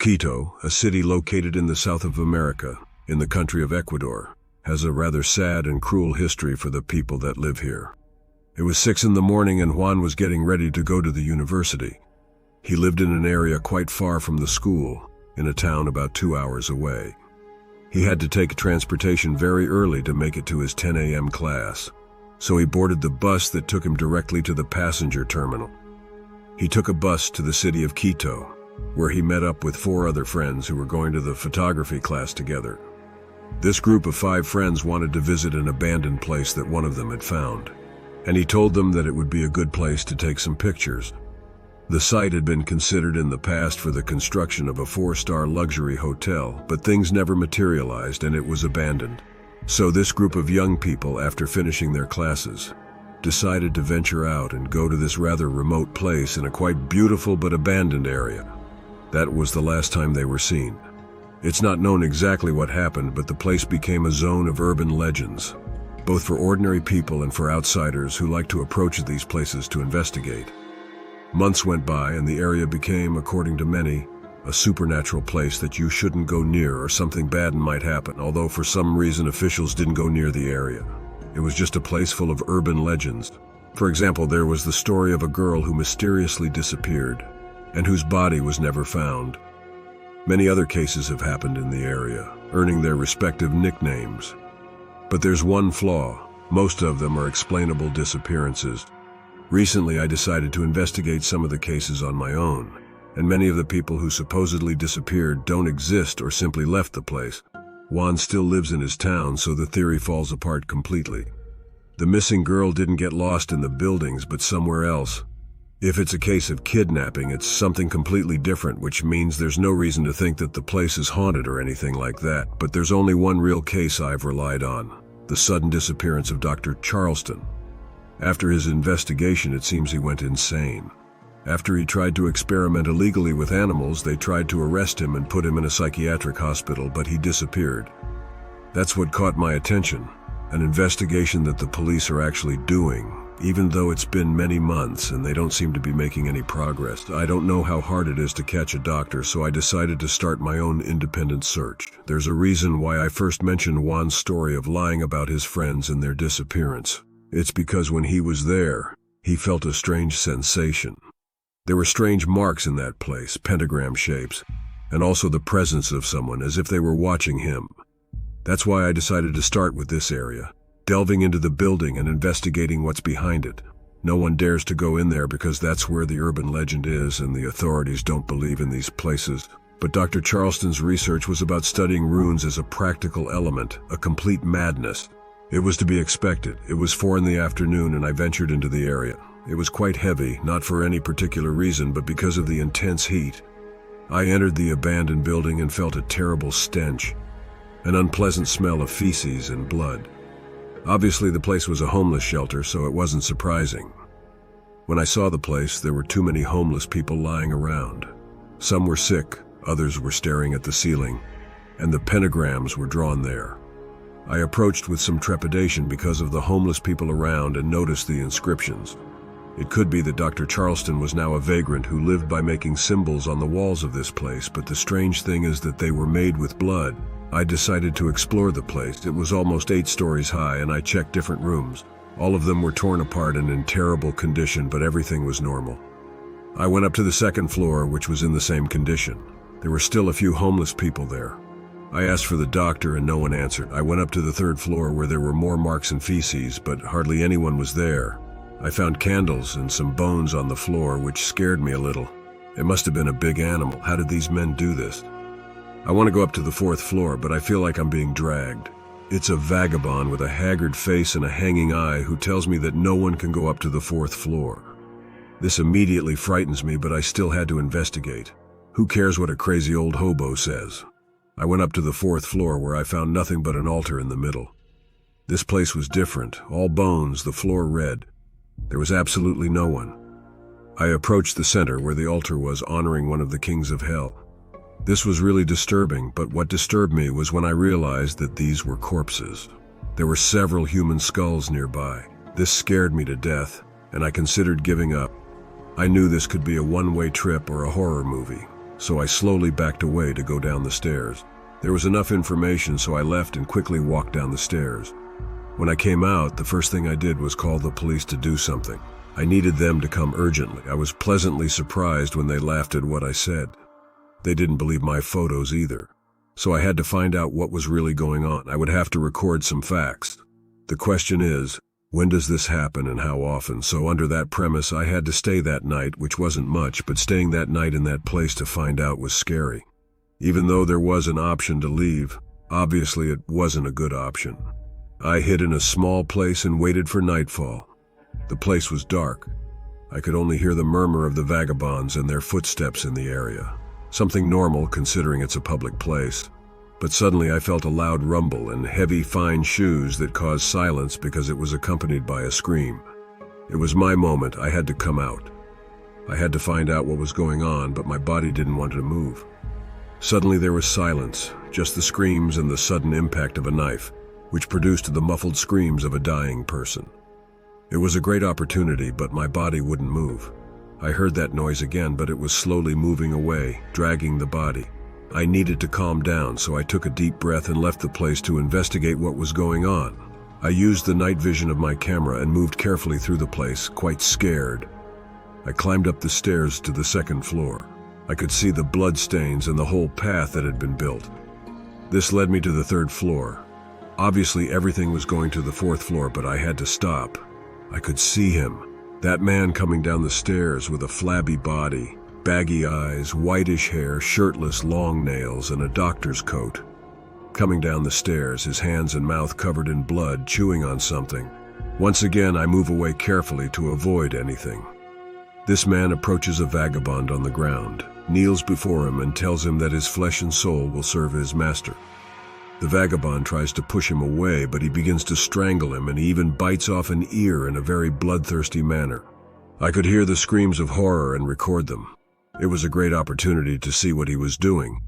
Quito, a city located in the south of America, in the country of Ecuador, has a rather sad and cruel history for the people that live here. It was 6 in the morning and Juan was getting ready to go to the university. He lived in an area quite far from the school, in a town about 2 hours away. He had to take transportation very early to make it to his 10 a.m. class, so he boarded the bus that took him directly to the passenger terminal. He took a bus to the city of Quito, where he met up with 4 other friends who were going to the photography class together. This group of 5 friends wanted to visit an abandoned place that one of them had found, and he told them that it would be a good place to take some pictures. The site had been considered in the past for the construction of a 4-star luxury hotel, but things never materialized and it was abandoned. So this group of young people, after finishing their classes, decided to venture out and go to this rather remote place in a quite beautiful but abandoned area. That was the last time they were seen. It's not known exactly what happened, but the place became a zone of urban legends, both for ordinary people and for outsiders who like to approach these places to investigate. Months went by and the area became, according to many, a supernatural place that you shouldn't go near or something bad might happen, although for some reason officials didn't go near the area. It was just a place full of urban legends. For example, there was the story of a girl who mysteriously disappeared and whose body was never found. Many other cases have happened in the area, earning their respective nicknames. But there's one flaw. Most of them are explainable disappearances. Recently, I decided to investigate some of the cases on my own, and many of the people who supposedly disappeared don't exist or simply left the place. Juan still lives in his town, so the theory falls apart completely. The missing girl didn't get lost in the buildings, but somewhere else. If it's a case of kidnapping, it's something completely different, which means there's no reason to think that the place is haunted or anything like that. But there's only one real case I've relied on: the sudden disappearance of Dr. Charleston. After his investigation, it seems he went insane. After he tried to experiment illegally with animals, they tried to arrest him and put him in a psychiatric hospital, but he disappeared. That's what caught my attention, an investigation that the police are actually doing, even though it's been many months and they don't seem to be making any progress. I don't know how hard it is to catch a doctor, so I decided to start my own independent search. There's a reason why I first mentioned Juan's story of lying about his friends and their disappearance. It's because when he was there, he felt a strange sensation. There were strange marks in that place, pentagram shapes, and also the presence of someone, as if they were watching him. That's why I decided to start with this area, delving into the building and investigating what's behind it. No one dares to go in there because that's where the urban legend is and the authorities don't believe in these places. But Dr. Charleston's research was about studying runes as a practical element, a complete madness. It was to be expected. It was 4 in the afternoon and I ventured into the area. It was quite heavy, not for any particular reason, but because of the intense heat. I entered the abandoned building and felt a terrible stench, an unpleasant smell of feces and blood. Obviously, the place was a homeless shelter, so it wasn't surprising. When I saw the place, there were too many homeless people lying around. Some were sick, others were staring at the ceiling, and the pentagrams were drawn there. I approached with some trepidation because of the homeless people around and noticed the inscriptions. It could be that Dr. Charleston was now a vagrant who lived by making symbols on the walls of this place, but the strange thing is that they were made with blood. I decided to explore the place. It was almost 8 stories high and I checked different rooms. All of them were torn apart and in terrible condition, but everything was normal. I went up to the 2nd floor, which was in the same condition. There were still a few homeless people there. I asked for the doctor and no one answered. I went up to the 3rd floor where there were more marks and feces, but hardly anyone was there. I found candles and some bones on the floor, which scared me a little. It must have been a big animal. How did these men do this? I want to go up to the 4th floor, but I feel like I'm being dragged. It's a vagabond with a haggard face and a hanging eye who tells me that no one can go up to the 4th floor. This immediately frightens me, but I still had to investigate. Who cares what a crazy old hobo says? I went up to the 4th floor where I found nothing but an altar in the middle. This place was different, all bones, the floor red. There was absolutely no one. I approached the center where the altar was, honoring one of the kings of hell. This was really disturbing, but what disturbed me was when I realized that these were corpses. There were several human skulls nearby. This scared me to death, and I considered giving up. I knew this could be a one-way trip or a horror movie, so I slowly backed away to go down the stairs. There was enough information, so I left and quickly walked down the stairs. When I came out, the first thing I did was call the police to do something. I needed them to come urgently. I was pleasantly surprised when they laughed at what I said. They didn't believe my photos either. So I had to find out what was really going on. I would have to record some facts. The question is, when does this happen and how often? So under that premise, I had to stay that night, which wasn't much, but staying that night in that place to find out was scary. Even though there was an option to leave, obviously it wasn't a good option. I hid in a small place and waited for nightfall. The place was dark. I could only hear the murmur of the vagabonds and their footsteps in the area. Something normal considering it's a public place. But suddenly I felt a loud rumble and heavy, fine shoes that caused silence because it was accompanied by a scream. It was my moment. I had to come out. I had to find out what was going on, but my body didn't want to move. Suddenly there was silence, just the screams and the sudden impact of a knife, which produced the muffled screams of a dying person. It was a great opportunity, but my body wouldn't move. I heard that noise again, but it was slowly moving away, dragging the body. I needed to calm down, so I took a deep breath and left the place to investigate what was going on. I used the night vision of my camera and moved carefully through the place, quite scared. I climbed up the stairs to the second floor. I could see the blood stains and the whole path that had been built. This led me to the third floor. Obviously everything was going to the fourth floor, but I had to stop. I could see him, that man coming down the stairs with a flabby body, baggy eyes, whitish hair, shirtless, long nails, and a doctor's coat. Coming down the stairs, his hands and mouth covered in blood, chewing on something. Once again, I move away carefully to avoid anything. This man approaches a vagabond on the ground, kneels before him, and tells him that his flesh and soul will serve his master. The vagabond tries to push him away, but he begins to strangle him, and he even bites off an ear in a very bloodthirsty manner. I could hear the screams of horror and record them. It was a great opportunity to see what he was doing,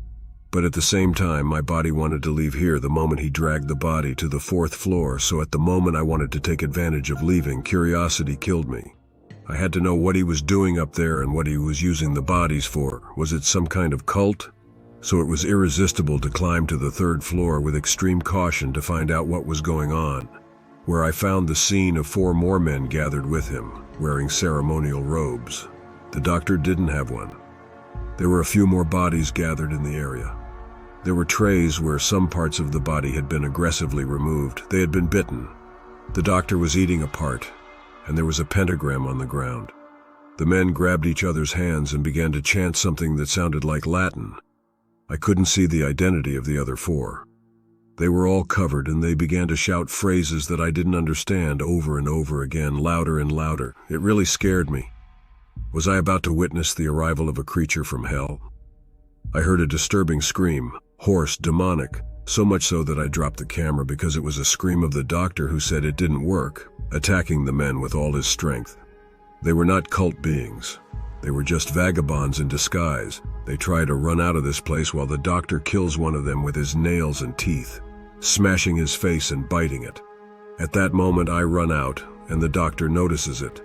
but at the same time, my body wanted to leave here the moment he dragged the body to the fourth floor, so at the moment I wanted to take advantage of leaving, curiosity killed me. I had to know what he was doing up there and what he was using the bodies for. Was it some kind of cult? So it was irresistible to climb to the third floor with extreme caution to find out what was going on, where I found the scene of 4 more men gathered with him, wearing ceremonial robes. The doctor didn't have one. There were a few more bodies gathered in the area. There were trays where some parts of the body had been aggressively removed. They had been bitten. The doctor was eating a part, and there was a pentagram on the ground. The men grabbed each other's hands and began to chant something that sounded like Latin. I couldn't see the identity of the other 4. They were all covered, and they began to shout phrases that I didn't understand over and over again, louder and louder. It really scared me. Was I about to witness the arrival of a creature from hell? I heard a disturbing scream, hoarse, demonic, so much so that I dropped the camera because it was a scream of the doctor who said it didn't work, attacking the men with all his strength. They were not cult beings. They were just vagabonds in disguise. They try to run out of this place while the doctor kills one of them with his nails and teeth, smashing his face and biting it. At that moment I run out, and the doctor notices it.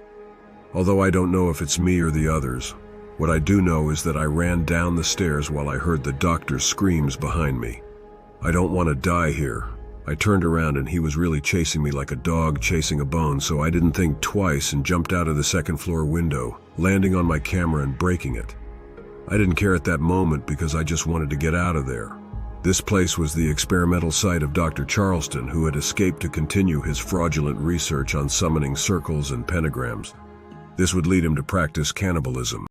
Although I don't know if it's me or the others, what I do know is that I ran down the stairs while I heard the doctor's screams behind me. I don't want to die here. I turned around and he was really chasing me like a dog chasing a bone, so I didn't think twice and jumped out of the second floor window, landing on my camera and breaking it. I didn't care at that moment because I just wanted to get out of there. This place was the experimental site of Dr. Charleston, who had escaped to continue his fraudulent research on summoning circles and pentagrams. This would lead him to practice cannibalism.